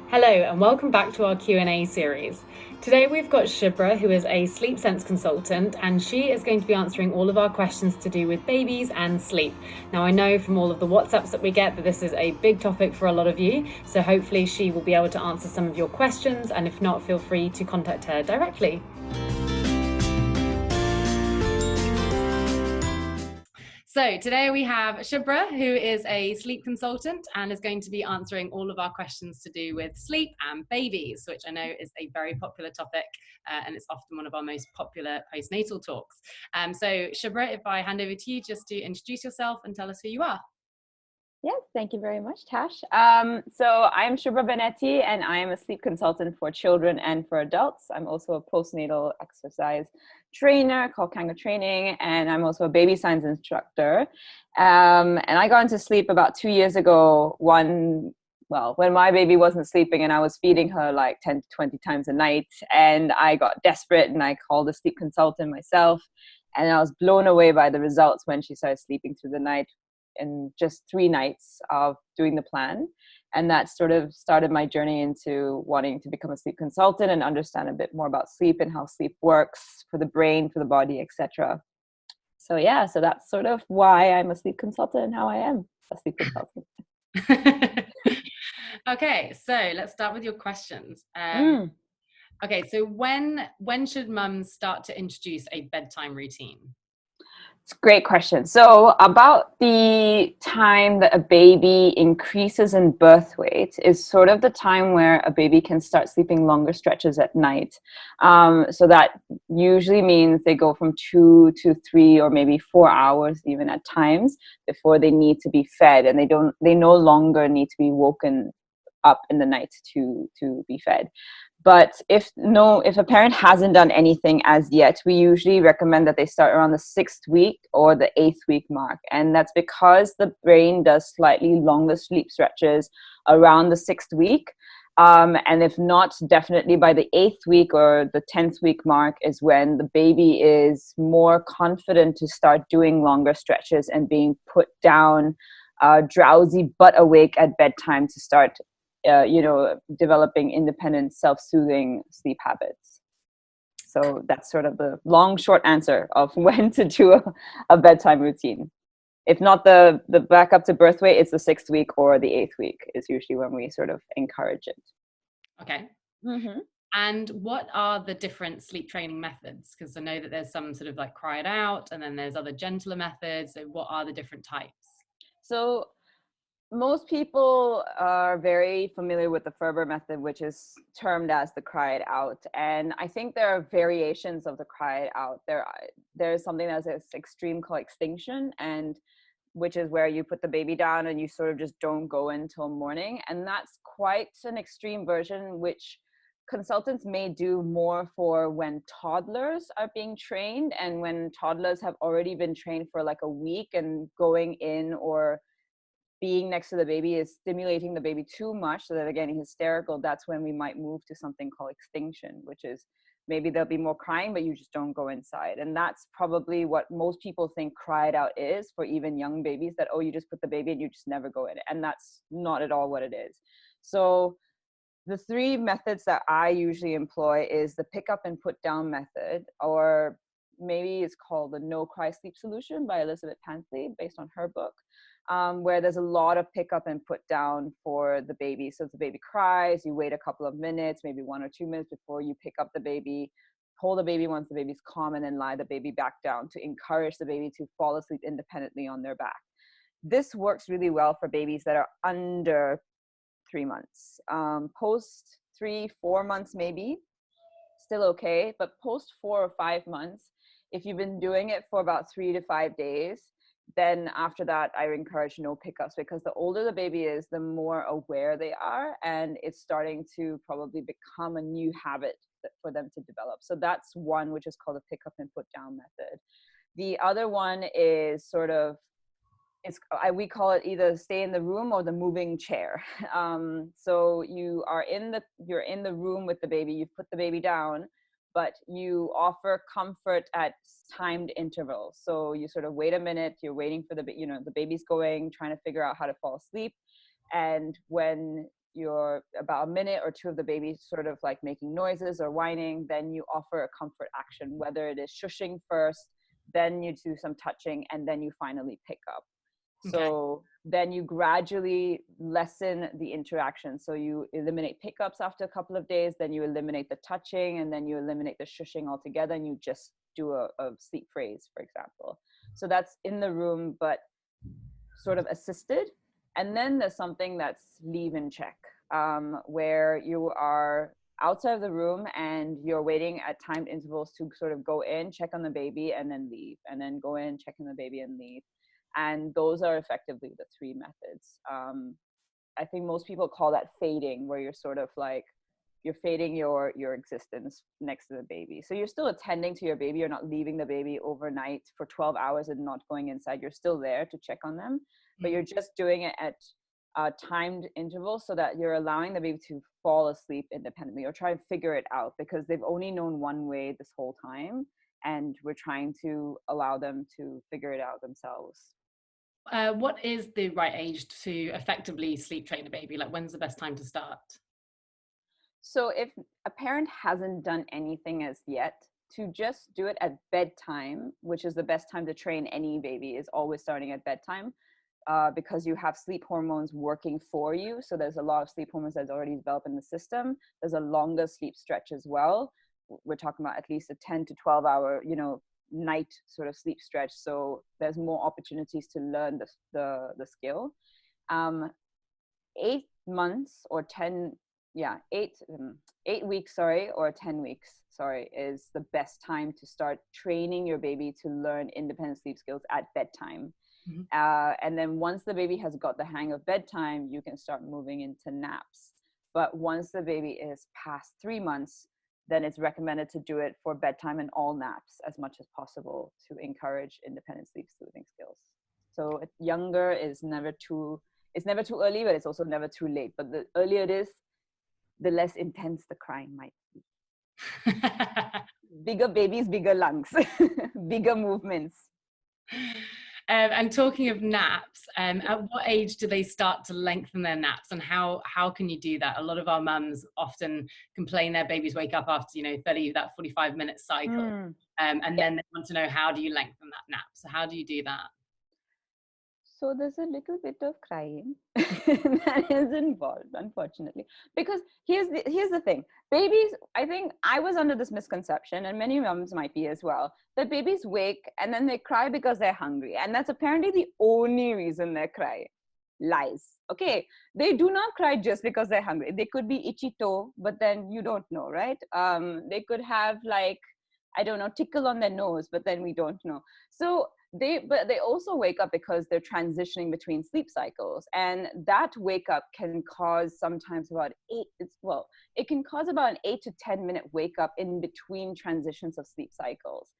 Hello and welcome back to our Q&A series. Today we've got Shubhra, who is a sleep sense consultant, and she is going to be answering all of our questions to do with babies and sleep. Now I know from all of the WhatsApps that we get that this is a big topic for a lot of you, so hopefully she will be able to answer some of your questions, and if not, feel free to contact her directly. So today we have Shubhra, who is a sleep consultant and is going to be answering all of our questions to do with sleep and babies, which I know is a very popular topic, and it's often one of our most popular postnatal talks. So Shubhra, if I hand over to you just to introduce yourself and tell us who you are. Yes, thank you very much, Tash. So I'm Shubhra Benetti, and I am a sleep consultant for children and for adults. I'm also a postnatal exercise trainer called Kango Training, and I'm also a baby science instructor. And I got into sleep about 2 years ago. When my baby wasn't sleeping and I was feeding her like 10 to 20 times a night, and I got desperate and I called a sleep consultant myself, and I was blown away by the results when she started sleeping through the night in just 3 nights of doing the plan. And that sort of started my journey into wanting to become a sleep consultant and understand a bit more about sleep and how sleep works for the brain, for the body, etc. So yeah, so that's sort of why I'm a sleep consultant and how I am a sleep consultant. Okay, so let's start with your questions. Mm. Okay, so when should mums start to introduce a bedtime routine? It's a great question. So, about the time that a baby increases in birth weight is sort of the time where a baby can start sleeping longer stretches at night. So that usually means they go from 2 to 3 or maybe 4 hours even at times before they need to be fed, and they no longer need to be woken up in the night to be fed. But if a parent hasn't done anything as yet, we usually recommend that they start around the 6th week or the 8th week mark. And that's because the brain does slightly longer sleep stretches around the 6th week. And if not, definitely by the 8th week or the 10th week mark is when the baby is more confident to start doing longer stretches and being put down, drowsy but awake at bedtime to start developing independent, self-soothing sleep habits. So that's sort of the long, short answer of when to do a bedtime routine. If not the back up to birth weight, it's the 6th week or the 8th week is usually when we sort of encourage it. Okay. Mm-hmm. And what are the different sleep training methods? Because I know that there's some sort of like cry it out, and then there's other gentler methods. So what are the different types? So most people are very familiar with the Ferber method, which is termed as the cry it out. And I think there are variations of the cry it out. There's something that's this extreme called extinction, and which is where you put the baby down and you sort of just don't go until morning. And that's quite an extreme version, which consultants may do more for when toddlers are being trained, and when toddlers have already been trained for like a week and going in or being next to the baby is stimulating the baby too much so that they're getting hysterical. That's when we might move to something called extinction, which is maybe there'll be more crying, but you just don't go inside. And that's probably what most people think cry it out is for even young babies, that, oh, you just put the baby and you just never go in. And that's not at all what it is. So the three methods that I usually employ is the pick up and put down method, or maybe it's called the No Cry Sleep Solution by Elizabeth Pansley, based on her book, where there's a lot of pick up and put down for the baby. So if the baby cries, you wait a couple of minutes, maybe 1 or 2 minutes before you pick up the baby, hold the baby once the baby's calm, and then lie the baby back down to encourage the baby to fall asleep independently on their back. This works really well for babies that are under 3 months. Post 3, 4 months, maybe still okay, but post 4 or 5 months, if you've been doing it for about 3 to 5 days, then after that, I encourage no pickups, because the older the baby is, the more aware they are, and it's starting to probably become a new habit for them to develop. So that's one, which is called a pick up and put down method. The other one is sort of, we call it either stay in the room or the moving chair. So you're in the room with the baby, you've put the baby down, but you offer comfort at timed intervals. So you sort of wait a minute, you're waiting for the baby's going, trying to figure out how to fall asleep. And when you're about a minute or two of the baby sort of like making noises or whining, then you offer a comfort action, whether it is shushing first, then you do some touching, and then you finally pick up. So then you gradually lessen the interaction. So you eliminate pickups after a couple of days, then you eliminate the touching, and then you eliminate the shushing altogether, and you just do a sleep phrase, for example. So that's in the room, but sort of assisted. And then there's something that's leave and check, where you are outside of the room and you're waiting at timed intervals to sort of go in, check on the baby, and then leave, and then go in, check on the baby, and leave. And those are effectively the three methods. I think most people call that fading, where you're sort of like, you're fading your existence next to the baby. So you're still attending to your baby. You're not leaving the baby overnight for 12 hours and not going inside. You're still there to check on them, but you're just doing it at timed intervals so that you're allowing the baby to fall asleep independently or try to figure it out, because they've only known one way this whole time. And we're trying to allow them to figure it out themselves. What is the right age to effectively sleep train a baby? Like, when's the best time to start? So if a parent hasn't done anything as yet, to just do it at bedtime, which is the best time to train any baby, is always starting at bedtime, because you have sleep hormones working for you. So there's a lot of sleep hormones that's already developed in the system. There's a longer sleep stretch as well. We're talking about at least a 10 to 12 hour, night sort of sleep stretch. So there's more opportunities to learn the skill. 8 months or 10, 8 weeks, or 10 weeks, is the best time to start training your baby to learn independent sleep skills at bedtime. And then once the baby has got the hang of bedtime, you can start moving into naps. But once the baby is past 3 months, then it's recommended to do it for bedtime and all naps as much as possible to encourage independent sleep soothing skills. So younger is never too, it's never too early, but it's also never too late. But the earlier it is, the less intense the crying might be. Bigger babies, bigger lungs, bigger movements. And talking of naps, at what age do they start to lengthen their naps, and how can you do that? A lot of our mums often complain their babies wake up after 45-minute cycle, and then they want to know, how do you lengthen that nap? So how do you do that? So there's a little bit of crying that is involved, unfortunately, because here's the thing. Babies, I think I was under this misconception, and many moms might be as well, that babies wake and then they cry because they're hungry, and that's apparently the only reason they cry. Lies. Okay, they do not cry just because they're hungry. They could be itchy toe, but then you don't know, right? They could have, like, I don't know, tickle on their nose, but then we don't know. So they also wake up because they're transitioning between sleep cycles, and that wake up can cause sometimes it can cause about an 8 to 10 minute wake up in between transitions of sleep cycles.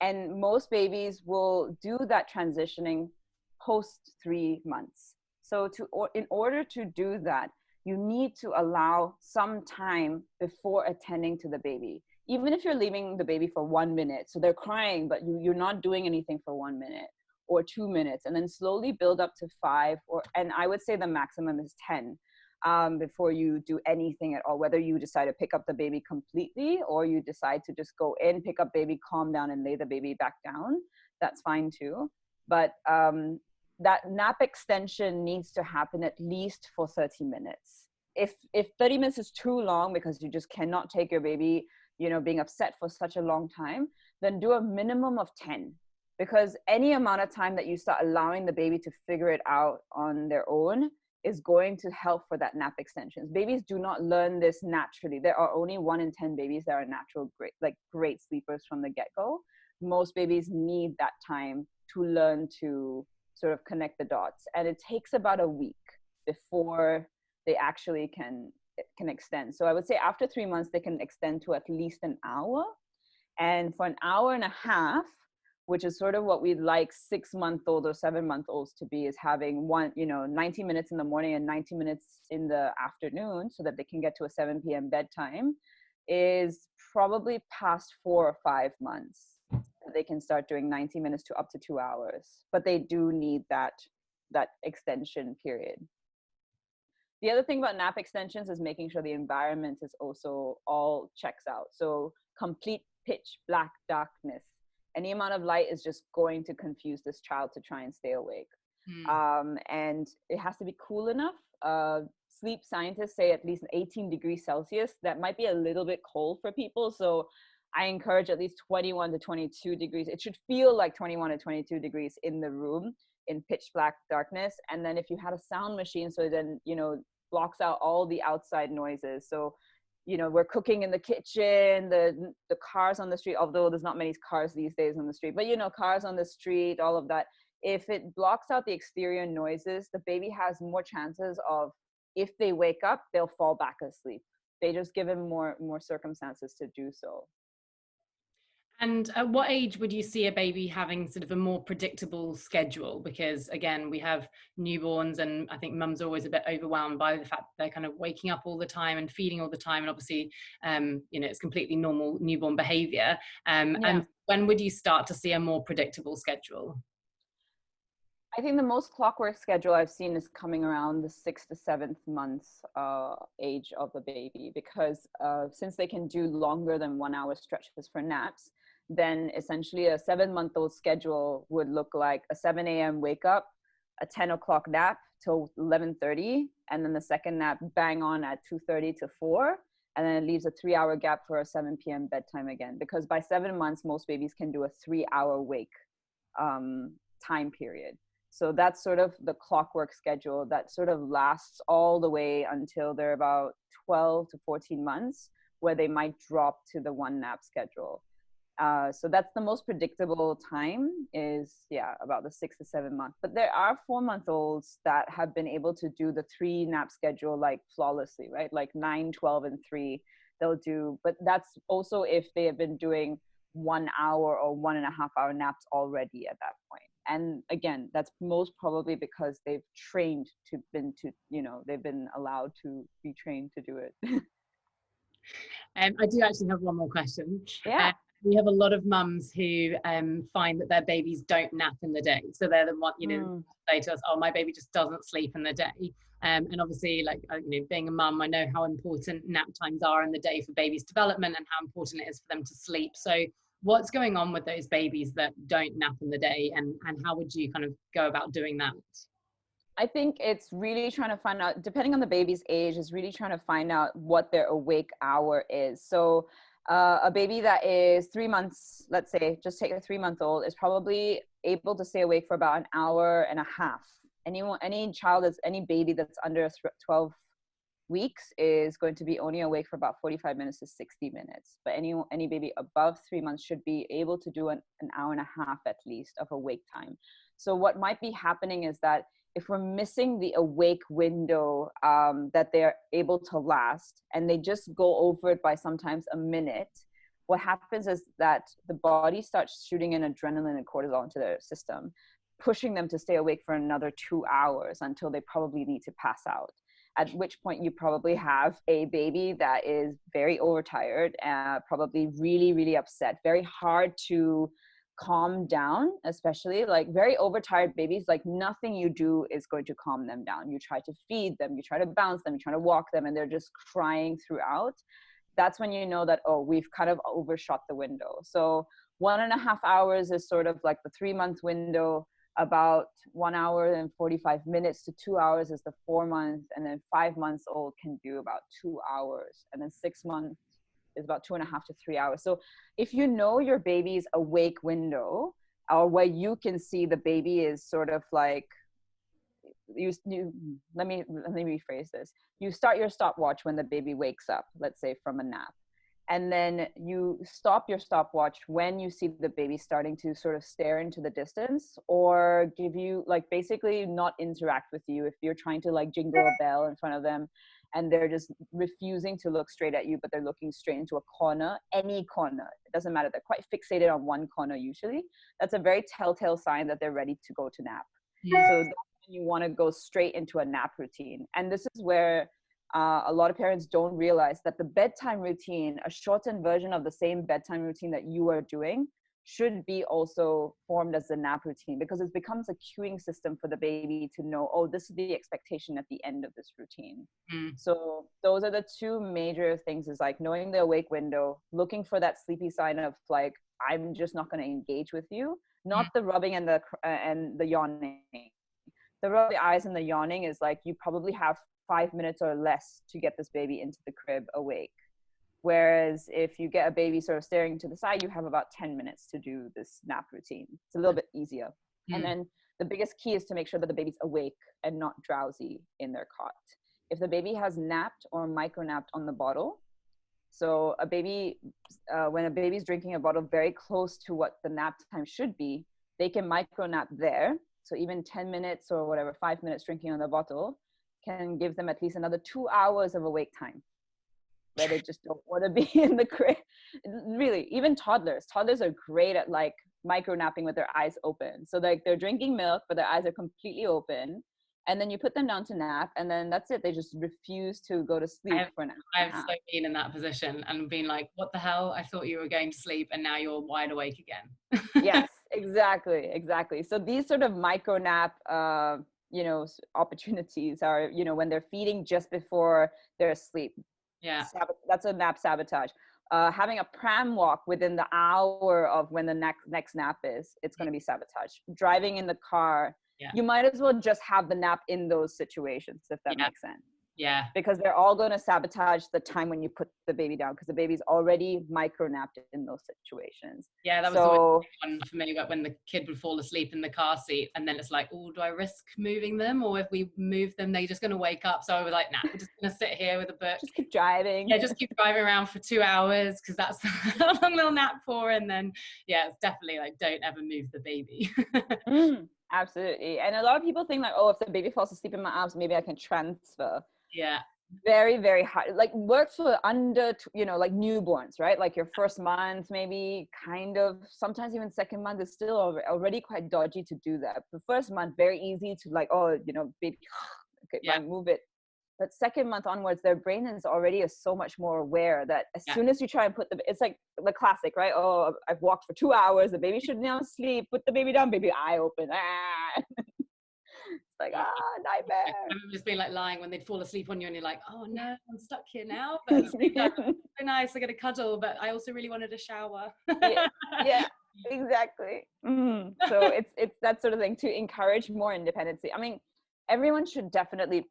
And most babies will do that transitioning post 3 months. So in order to do that, you need to allow some time before attending to the baby. Even if you're leaving the baby for 1 minute, so they're crying, but you're not doing anything for 1 minute or 2 minutes, and then slowly build up to 5, and I would say the maximum is 10, before you do anything at all, whether you decide to pick up the baby completely or you decide to just go in, pick up baby, calm down, and lay the baby back down. That's fine too. But that nap extension needs to happen at least for 30 minutes. If 30 minutes is too long because you just cannot take your baby, being upset for such a long time, then do a minimum of 10. Because any amount of time that you start allowing the baby to figure it out on their own is going to help for that nap extensions. Babies do not learn this naturally. There are only 1 in 10 babies that are natural great sleepers from the get-go. Most babies need that time to learn to sort of connect the dots. And it takes about a week before they actually can extend. So I would say after 3 months, they can extend to at least an hour. And for an hour and a half, which is sort of what we'd like 6-month-old or 7-month-olds to be, is having 90 minutes in the morning and 90 minutes in the afternoon so that they can get to a 7 p.m. bedtime, is probably past 4 or 5 months. They can start doing 90 minutes to up to 2 hours, but they do need that extension period. The other thing about nap extensions is making sure the environment is also all checks out. So complete pitch black darkness. Any amount of light is just going to confuse this child to try and stay awake. And it has to be cool enough. Sleep scientists say at least 18 degrees Celsius. That might be a little bit cold for people. So I encourage at least 21 to 22 degrees. It should feel like 21 to 22 degrees in the room in pitch black darkness. And then if you had a sound machine, so then, blocks out all the outside noises. So, we're cooking in the kitchen, the cars on the street, although there's not many cars these days on the street, but, cars on the street, all of that. If it blocks out the exterior noises, the baby has more chances of, if they wake up, they'll fall back asleep. They just give them more circumstances to do so. And at what age would you see a baby having sort of a more predictable schedule? Because again, we have newborns, and I think mums are always a bit overwhelmed by the fact that they're kind of waking up all the time and feeding all the time. And obviously, it's completely normal newborn behavior. And when would you start to see a more predictable schedule? I think the most clockwork schedule I've seen is coming around the 6th to 7th months age of the baby, because since they can do longer than 1 hour stretches for naps, then essentially a 7-month-old schedule would look like a 7 a.m. wake up, a 10 o'clock nap till 11:30, and then the second nap bang on at 2:30 to 4, and then it leaves a 3-hour gap for a 7 p.m. bedtime again. Because by 7 months, most babies can do a 3-hour wake time period. So that's sort of the clockwork schedule that sort of lasts all the way until they're about 12 to 14 months, where they might drop to the 1 nap schedule. So that's the most predictable time, is about the 6 to 7 months. But there are 4-month-olds that have been able to do the 3 nap schedule like flawlessly, right? Like 9, 12, and 3 they'll do. But that's also if they have been doing 1 hour or 1.5 hour naps already at that point. And again, that's most probably because they've been allowed to be trained to do it. I do actually have one more question. Yeah. We have a lot of mums who find that their babies don't nap in the day. So they're the one, say to us, oh, my baby just doesn't sleep in the day. And obviously, like, being a mum, I know how important nap times are in the day for babies' development and how important it is for them to sleep. So what's going on with those babies that don't nap in the day, and how would you kind of go about doing that? I think it's really trying to find out, depending on the baby's age, is really trying to find out what their awake hour is. So a baby that is 3 months, let's say, just take a 3-month-old, is probably able to stay awake for about an hour and a half. Any baby that's under 12 weeks is going to be only awake for about 45 minutes to 60 minutes. But any baby above 3 months should be able to do an hour and a half at least of awake time. So what might be happening is that if we're missing the awake window that they're able to last, and they just go over it by sometimes a minute, what happens is that the body starts shooting in adrenaline and cortisol into their system, pushing them to stay awake for another 2 hours until they probably need to pass out. At which point you probably have a baby that is very overtired, probably really, really upset, very hard to calm down, especially like very overtired babies. Like nothing you do is going to calm them down. You try to feed them, you try to bounce them, you try to walk them, and they're just crying throughout. That's when you know that, oh, we've kind of overshot the window. So 1.5 hours is sort of like the 3-month window. About 1 hour and 45 minutes to 2 hours is the 4 months, and then 5 months old can do about 2 hours, and then 6 months is about 2.5 to 3 hours. So if you know your baby's awake window, or where you can see the baby is sort of like, let me rephrase this. You start your stopwatch when the baby wakes up, let's say from a nap. And then you stop your stopwatch when you see the baby starting to sort of stare into the distance, or give you, like, basically not interact with you. If you're trying to like jingle a bell in front of them and they're just refusing to look straight at you, but they're looking straight into a corner, any corner, it doesn't matter. They're quite fixated on one corner usually. That's a very telltale sign that they're ready to go to nap. So that's when you want to go straight into a nap routine. And this is where a lot of parents don't realize that the bedtime routine, a shortened version of the same bedtime routine that you are doing, should be also formed as the nap routine, because it becomes a cueing system for the baby to know, oh, this is the expectation at the end of this routine. So those are the two major things, is like knowing the awake window, looking for that sleepy sign of like, I'm just not going to engage with you, not the rubbing and the yawning. The rubbing the eyes and the yawning is like, you probably have 5 minutes or less to get this baby into the crib awake. Whereas if you get a baby sort of staring to the side, you have about 10 minutes to do this nap routine. It's a little bit easier. And then the biggest key is to make sure that the baby's awake and not drowsy in their cot. If the baby has napped or micro-napped on the bottle, so a baby, when a baby's drinking a bottle very close to what the nap time should be, they can micro-nap there. So even 10 minutes or whatever, 5 minutes drinking on the bottle can give them at least another 2 hours of awake time, where they just don't want to be in the crib. Really, even toddlers are great at like micro napping with their eyes open. So like they're drinking milk, but their eyes are completely open. And then you put them down to nap, and then that's it. They just refuse to go to sleep for an hour. I've so been in that position and been like, what the hell? I thought you were going to sleep and now you're wide awake again. Yes, exactly. So these sort of micro nap, opportunities are, when they're feeding just before they're asleep. Yeah. That's a nap sabotage. Having a pram walk within the hour of when the next nap is, it's going to be sabotage. Driving in the car, you might as well just have the nap in those situations, if that makes sense. Yeah. Because they're all going to sabotage the time when you put the baby down, because the baby's already micro-napped in those situations. Yeah, that was the one for me, when the kid would fall asleep in the car seat, and then it's like, oh, do I risk moving them? Or if we move them, they're just going to wake up. So I was like, nah, we're just going to sit here with a book. Just keep driving. Yeah, just keep driving around for 2 hours, because that's how long they'll nap for. And then, yeah, it's definitely like, don't ever move the baby. Absolutely. And a lot of people think like, oh, if the baby falls asleep in my arms, maybe I can transfer. Yeah. Very, very hard. Like works for under, like newborns, right? Like your first month, maybe kind of, sometimes even second month is still already quite dodgy to do that. The first month, very easy to like, oh, baby, okay, fine, move it. But second month onwards, their brain is already so much more aware that as soon as you try and it's like the classic, right? Oh, I've walked for 2 hours. The baby should now sleep. Put the baby down, baby, eye open. It's like, nightmare. I remember just being like lying when they'd fall asleep on you, and you're like, oh no, I'm stuck here now. But so nice, I get a cuddle, but I also really wanted a shower. yeah, exactly. So it's that sort of thing, to encourage more independency. I mean, everyone should definitely,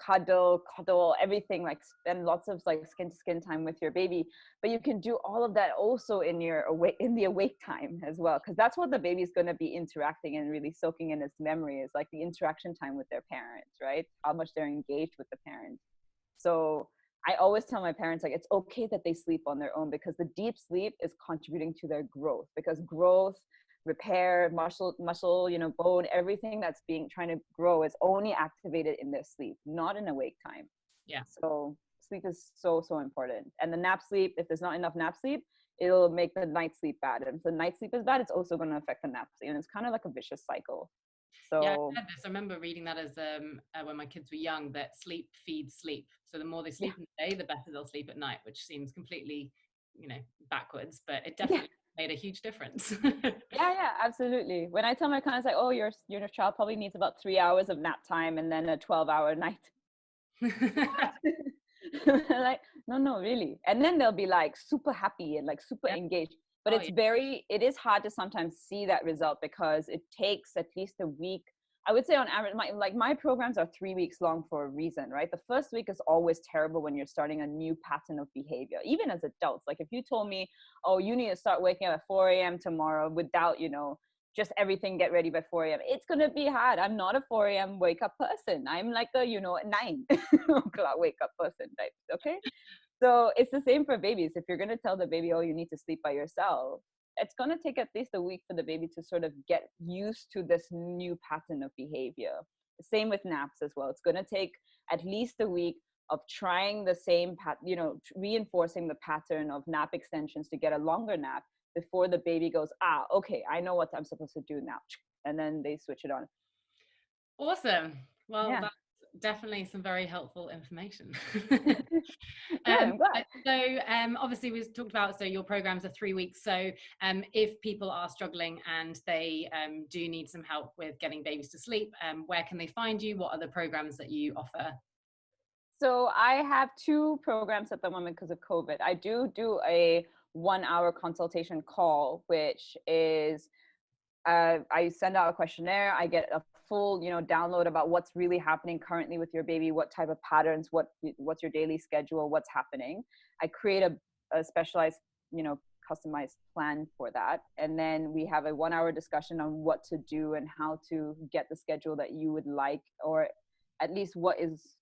cuddle, everything, like spend lots of like skin to skin time with your baby. But you can do all of that also in the awake time as well, because that's what the baby's going to be interacting and really soaking in its memory, is like the interaction time with their parents, right? How much they're engaged with the parent. So I always tell my parents, like, it's okay that they sleep on their own, because the deep sleep is contributing to their growth, because growth, repair, muscle, bone, everything that's trying to grow is only activated in their sleep, not in awake time. Yeah. So sleep is so important. And the nap sleep, if there's not enough nap sleep, it'll make the night sleep bad. And if the night sleep is bad, it's also going to affect the nap sleep. And it's kind of like a vicious cycle. So yeah, I heard this. I remember reading that as when my kids were young, that sleep feeds sleep. So the more they sleep in the day, the better they'll sleep at night, which seems completely, backwards, but it definitely made a huge difference. yeah, absolutely. When I tell my clients, like, oh, your child probably needs about 3 hours of nap time and then a 12-hour night. Like, no, really. And then they'll be like super happy and like super engaged. But it is hard to sometimes see that result, because it takes at least a week. I would say on average, my programs are 3 weeks long for a reason, right? The first week is always terrible when you're starting a new pattern of behavior, even as adults. Like if you told me, oh, you need to start waking up at 4 a.m. tomorrow without, just everything get ready by 4 a.m. It's going to be hard. I'm not a 4 a.m. wake up person. I'm like a, 9 o'clock wake up person type. Okay. So it's the same for babies. If you're going to tell the baby, oh, you need to sleep by yourself, it's going to take at least a week for the baby to sort of get used to this new pattern of behavior. Same with naps as well. It's going to take at least a week of trying the same reinforcing the pattern of nap extensions to get a longer nap before the baby goes, okay, I know what I'm supposed to do now. And then they switch it on. Awesome. Well, that's definitely some very helpful information. Good, I'm glad. So obviously we've talked about, so your programs are 3 weeks. So if people are struggling and they do need some help with getting babies to sleep, where can they find you? What are the programs that you offer? So I have 2 programs at the moment because of COVID. I do a 1-hour consultation call, which is I send out a questionnaire. I get a full, download about what's really happening currently with your baby, what type of patterns, what's your daily schedule, what's happening. I create a specialized, customized plan for that, and then we have a 1-hour discussion on what to do and how to get the schedule that you would like, or at least what is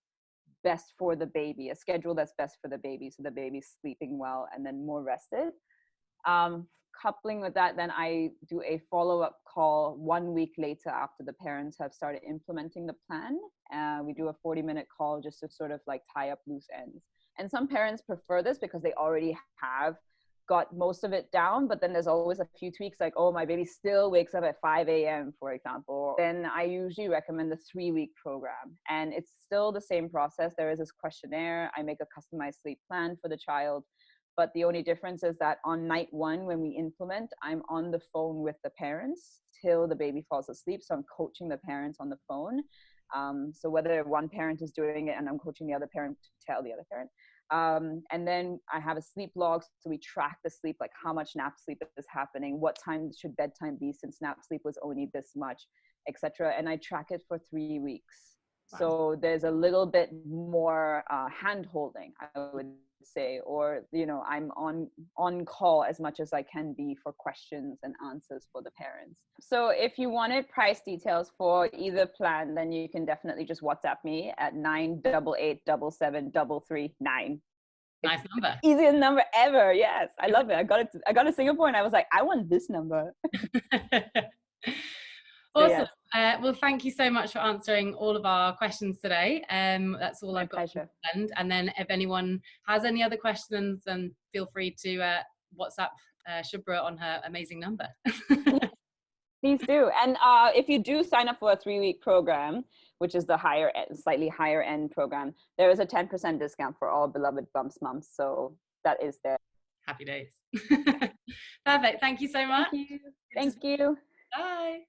best for the baby, a schedule that's best for the baby, so the baby's sleeping well and then more rested. Coupling with that, then I do a follow-up call 1 week later after the parents have started implementing the plan. We do a 40-minute call just to sort of like tie up loose ends. And some parents prefer this because they already have got most of it down, but then there's always a few tweaks, like, oh, my baby still wakes up at 5 a.m., for example. Then I usually recommend the 3-week program. And it's still the same process. There is this questionnaire. I make a customized sleep plan for the child. But the only difference is that on night 1, when we implement, I'm on the phone with the parents till the baby falls asleep. So I'm coaching the parents on the phone. So whether one parent is doing it and I'm coaching the other parent to tell the other parent. And then I have a sleep log. So we track the sleep, like how much nap sleep is happening, what time should bedtime be since nap sleep was only this much, etc. And I track it for 3 weeks. Wow. So there's a little bit more hand holding, I would say, or I'm on call as much as I can be for questions and answers for the parents. So if you wanted price details for either plan, then you can definitely just WhatsApp me at 988773339. Nice number. Easiest number ever. Yes, I love it. I got to Singapore and I was like, I want this number. Awesome. Yes. Well, thank you so much for answering all of our questions today. That's all I've got. Pleasure. And then if anyone has any other questions, then feel free to WhatsApp Shubhra on her amazing number. Please do. And if you do sign up for a 3-week program, which is the higher end, slightly higher end program, there is a 10% discount for all beloved bumps mums. So that is there. Happy days. Perfect. Thank you so much. Thank you. Bye.